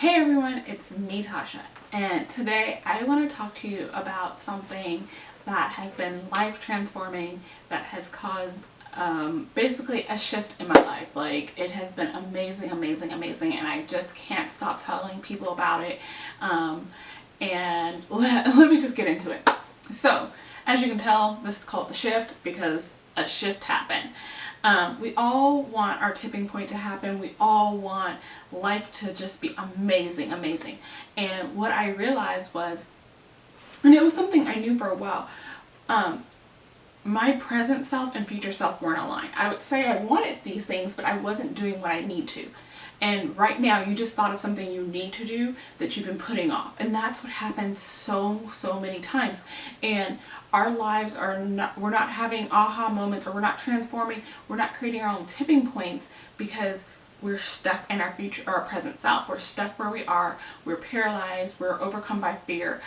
Hey everyone, it's me Tasha, and today I want to talk to you about something that has been life transforming, that has caused basically a shift in my life. Like, it has been amazing, and I just can't stop telling people about it. And let me just get into it. So, as you can tell, this is called the shift because a shift happened. We all want our tipping point to happen. We all want life to just be amazing. And what I realized was, and it was something I knew for a while, my present self and future self weren't aligned. I would say I wanted these things, but I wasn't doing what I need to. And right now, you just thought of something you need to do that you've been putting off. And that's what happens so many times. And our lives are not, we're not having aha moments, or we're not transforming, we're not creating our own tipping points because we're stuck in our future, our present self. We're stuck where we are. We're paralyzed. We're overcome by fear.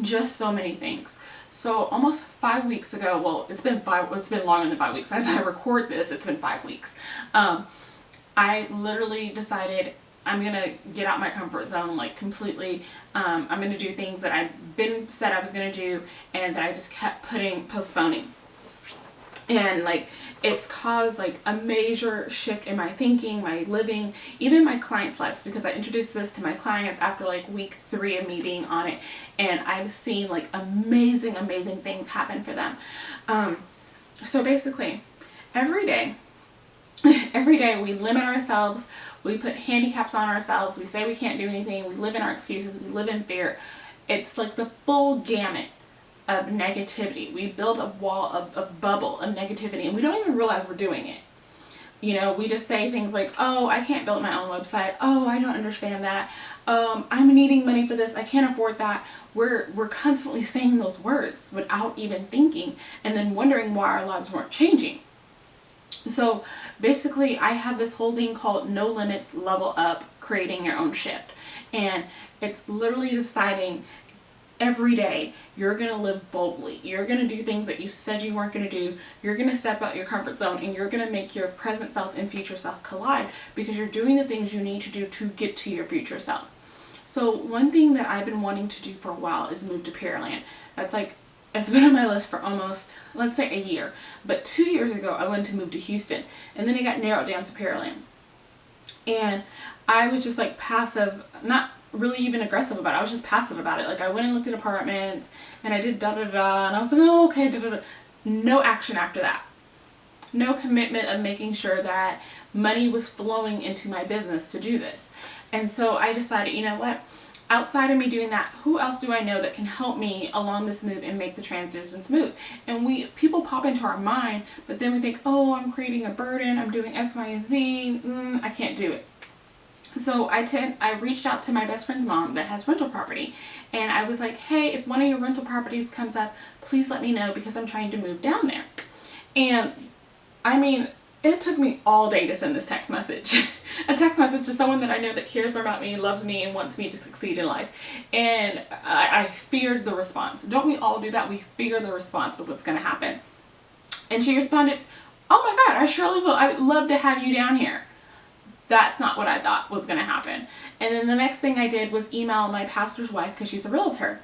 Just so many things. So almost 5 weeks ago, well, it's been longer than 5 weeks. As I record this, it's been 5 weeks. I literally decided I'm gonna get out my comfort zone, like, completely. I'm gonna do things that I've said I was gonna do, and that I just kept postponing. And like, it's caused like a major shift in my thinking, my living, even my clients' lives, because I introduced this to my clients after like week 3 of me being on it, and I've seen like amazing things happen for them. So basically, every day we limit ourselves, we put handicaps on ourselves, we say we can't do anything, we live in our excuses, we live in fear. It's like the full gamut of negativity. We build a wall of bubble of negativity, and we don't even realize we're doing it. You know, we just say things like, oh, I can't build my own website, oh, I don't understand that, I'm needing money for this, I can't afford that. We're constantly saying those words without even thinking, and then wondering why our lives weren't changing. So basically, I have this whole thing called No Limits, Level Up, Creating Your Own Shift. And it's literally deciding every day you're going to live boldly. You're going to do things that you said you weren't going to do. You're going to step out your comfort zone, and you're going to make your present self and future self collide, because you're doing the things you need to do to get to your future self. So one thing that I've been wanting to do for a while is move to Pearland. That's like, it's been on my list for almost, let's say, a year. But 2 years ago, I wanted to move to Houston, and then it got narrowed down to Pearland. And I was just like passive, not really even aggressive about it. I was just passive about it. Like, I went and looked at apartments, and I did and I was like, oh, okay, No action after that. No commitment of making sure that money was flowing into my business to do this. And so I decided, you know what? Outside of me doing that, who else do I know that can help me along this move and make the transition smooth? And people pop into our mind, but then we think, oh, I'm creating a burden, I'm doing X, Y, and Z, I can't do it. So I reached out to my best friend's mom that has rental property, and I was like, hey, if one of your rental properties comes up, please let me know, because I'm trying to move down there. And I mean, it took me all day to send this text message. A text message to someone that I know that cares about me, loves me, and wants me to succeed in life. And I feared the response. Don't we all do that? We fear the response of what's going to happen. And she responded, oh my God, I surely will. I would love to have you down here. That's not what I thought was going to happen. And then the next thing I did was email my pastor's wife, because she's a realtor.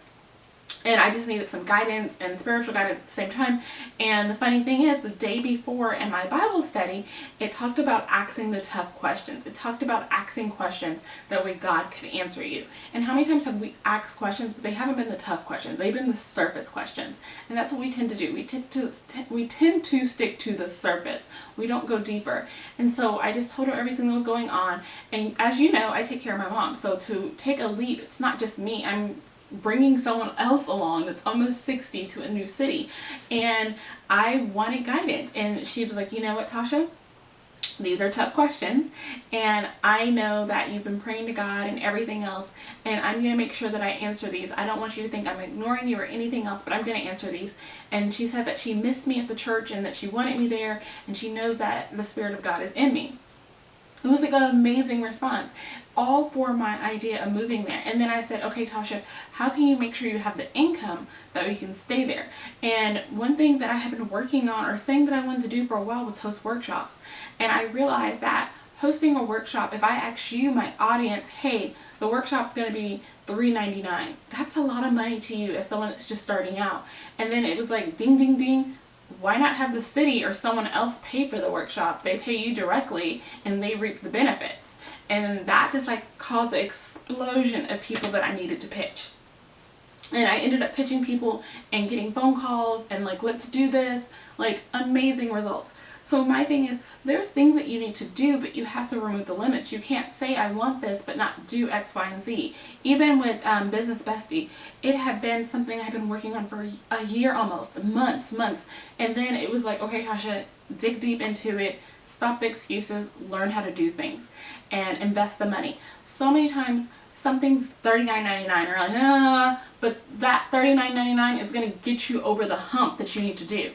And I just needed some guidance and spiritual guidance at the same time. And the funny thing is, the day before in my Bible study, it talked about asking the tough questions. It talked about asking questions that way God could answer you. And how many times have we asked questions, but they haven't been the tough questions? They've been the surface questions. And that's what we tend to do. We tend to stick to the surface. We don't go deeper. And so I just told her everything that was going on. And as you know, I take care of my mom. So to take a leap, it's not just me. I'm bringing someone else along that's almost 60 to a new city, and I wanted guidance. And she was like, you know what, Tasha, these are tough questions, and I know that you've been praying to God and everything else, and I'm going to make sure that I answer these. I don't want you to think I'm ignoring you or anything else, but I'm going to answer these. And she said that she missed me at the church, and that she wanted me there, and she knows that the Spirit of God is in me. It was like an amazing response, all for my idea of moving there. And then I said, okay, Tasha, how can you make sure you have the income that we can stay there? And one thing that I have been working on, or saying that I wanted to do for a while, was host workshops. And I realized that hosting a workshop, if I ask you, my audience, hey, the workshop's going to be $3.99, that's a lot of money to you as someone that's just starting out. And then it was like, ding, ding, ding. Why not have the city or someone else pay for the workshop? They pay you directly and they reap the benefits. And that just like caused the explosion of people that I needed to pitch. And I ended up pitching people and getting phone calls and like, let's do this, like amazing results. So my thing is, there's things that you need to do, but you have to remove the limits. You can't say I want this, but not do X, Y, and Z. Even with Business Bestie, it had been something I had been working on for a year almost, months. And then it was like, okay, Tasha, dig deep into it, stop the excuses, learn how to do things, and invest the money. So many times, something's $39.99, or like, but that $39.99 is going to get you over the hump that you need to do.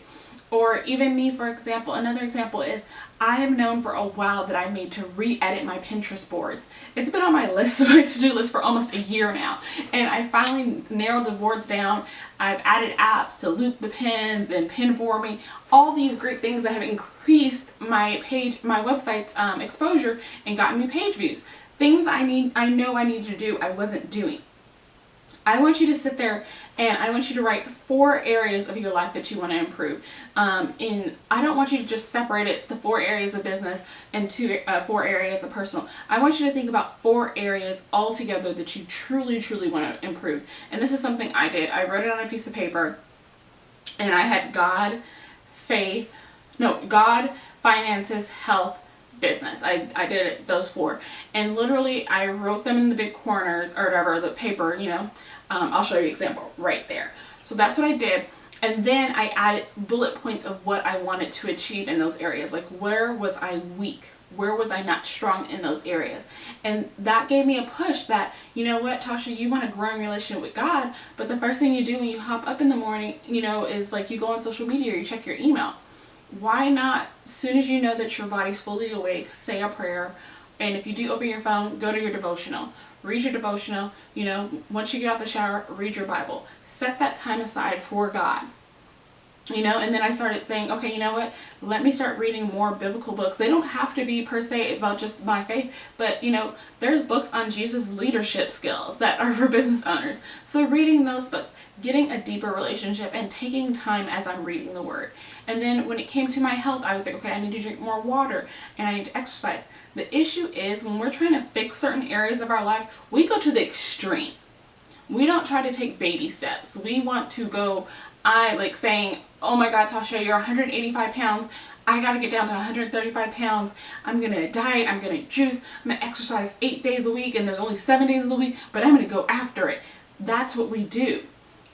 Or even me, for example, another example is I have known for a while that I need to re-edit my Pinterest boards. It's been on my list, my to-do list, for almost a year now. And I finally narrowed the boards down. I've added apps to loop the pins and pin for me. All these great things that have increased my page, my website's exposure and gotten me page views. Things I know I need to do, I wasn't doing. I want you to sit there and I want you to write 4 areas of your life that you want to improve. I don't want you to just separate it, the 4 areas of business, and 4 areas of personal. I want you to think about 4 areas all together that you truly, truly want to improve. And this is something I did. I wrote it on a piece of paper, and I had God, finances, health, business. I did it, those 4, and literally I wrote them in the big corners or whatever, the paper, you know. I'll show you an example right there. So that's what I did, and then I added bullet points of what I wanted to achieve in those areas. Like, where was I weak? Where was I not strong in those areas? And that gave me a push that, you know what, Tasha, you want to grow in your relationship with God, but the first thing you do when you hop up in the morning, you know, is like you go on social media or you check your email. Why not, as soon as you know that your body's fully awake, say a prayer, and if you do open your phone, go to your devotional. Read your devotional, you know, once you get out the shower, read your Bible. Set that time aside for God. You know, and then I started saying, okay, you know what, let me start reading more biblical books. They don't have to be per se about just my faith, but you know, there's books on Jesus' leadership skills that are for business owners. So reading those books, getting a deeper relationship, and taking time as I'm reading the Word. And then when it came to my health, I was like, okay, I need to drink more water and I need to exercise. The issue is when we're trying to fix certain areas of our life, we go to the extreme. We don't try to take baby steps. We want to go, saying, oh my God, Tasha, you're 185 pounds. I got to get down to 135 pounds. I'm going to diet. I'm going to juice. I'm going to exercise 8 days a week, and there's only 7 days of the week, but I'm going to go after it. That's what we do.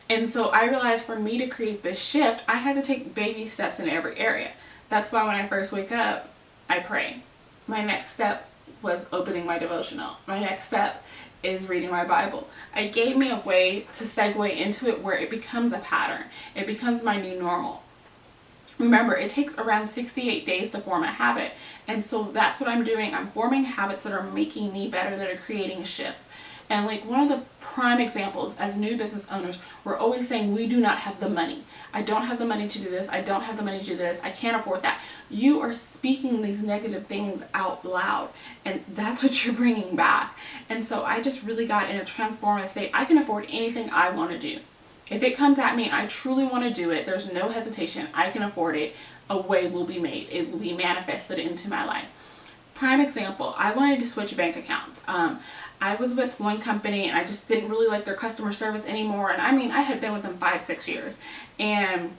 And so I realized for me to create this shift, I had to take baby steps in every area. That's why when I first wake up, I pray. My next step was opening my devotional. My next step is reading my Bible. It gave me a way to segue into it where it becomes a pattern. It becomes my new normal. Remember, it takes around 68 days to form a habit. And so that's what I'm doing. I'm forming habits that are making me better, that are creating shifts. And like one of the prime examples, as new business owners, we're always saying we do not have the money. I don't have the money to do this. I don't have the money to do this. I can't afford that. You are speaking these negative things out loud, and that's what you're bringing back. And so I just really got in a transformative state. I can afford anything I want to do. If it comes at me, I truly want to do it. There's no hesitation. I can afford it. A way will be made. It will be manifested into my life. Prime example, I wanted to switch bank accounts. I was with one company and I just didn't really like their customer service anymore. And I mean, I had been with them 5-6 years and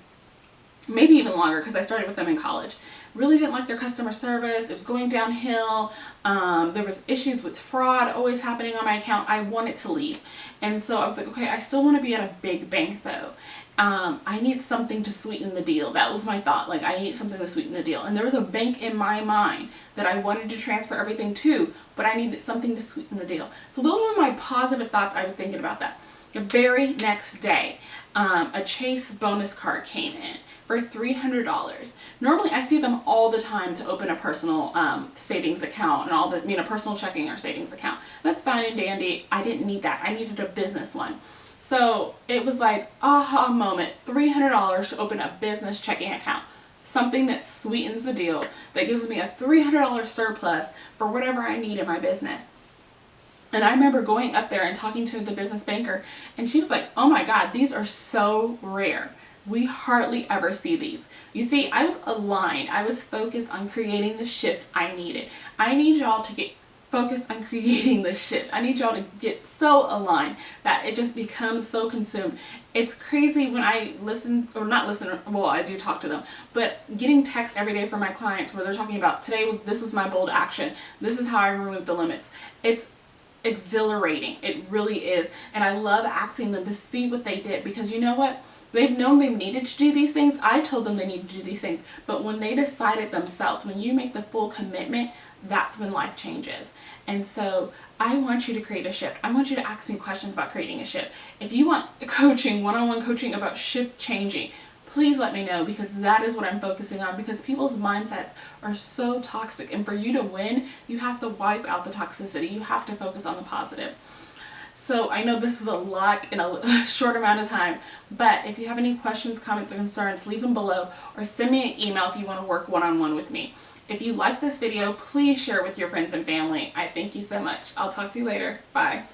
maybe even longer because I started with them in college. Really didn't like their customer service. It was going downhill. There was issues with fraud always happening on my account. I wanted to leave. And so I was like, okay, I still want to be at a big bank though. I need something to sweeten the deal. That was my thought. Like, I need something to sweeten the deal. And there was a bank in my mind that I wanted to transfer everything to, but I needed something to sweeten the deal. So those were my positive thoughts. I was thinking about that. The very next day, a Chase bonus card came in for $300. Normally I see them all the time to open a personal savings account and all the, personal checking or savings account. That's fine and dandy. I didn't need that. I needed a business one. So it was like, aha moment, $300 to open a business checking account. something that sweetens the deal, that gives me a $300 surplus for whatever I need in my business. And I remember going up there and talking to the business banker, and she was like, oh my God, these are so rare. We hardly ever see these. You see, I was aligned. I was focused on creating the shift I needed. I need y'all to get focused on creating the shift. I need y'all to get so aligned that it just becomes so consumed. It's crazy when I listen, or not listen, well, I do talk to them, but getting texts every day from my clients where they're talking about, today, this was my bold action. This is how I removed the limits. It's exhilarating. It really is. And I love asking them to see what they did, because you know what? They've known they needed to do these things. I told them they needed to do these things. But when they decided themselves, when you make the full commitment, that's when life changes. And so I want you to create a shift. I want you to ask me questions about creating a shift. If you want coaching, one-on-one coaching about shift changing, please let me know, because that is what I'm focusing on, because people's mindsets are so toxic, and for you to win, you have to wipe out the toxicity. You have to focus on the positive. So I know this was a lot in a short amount of time, but if you have any questions, comments, or concerns, leave them below, or send me an email if you want to work one-on-one with me. If you like this video, please share it with your friends and family. I thank you so much. I'll talk to you later. Bye.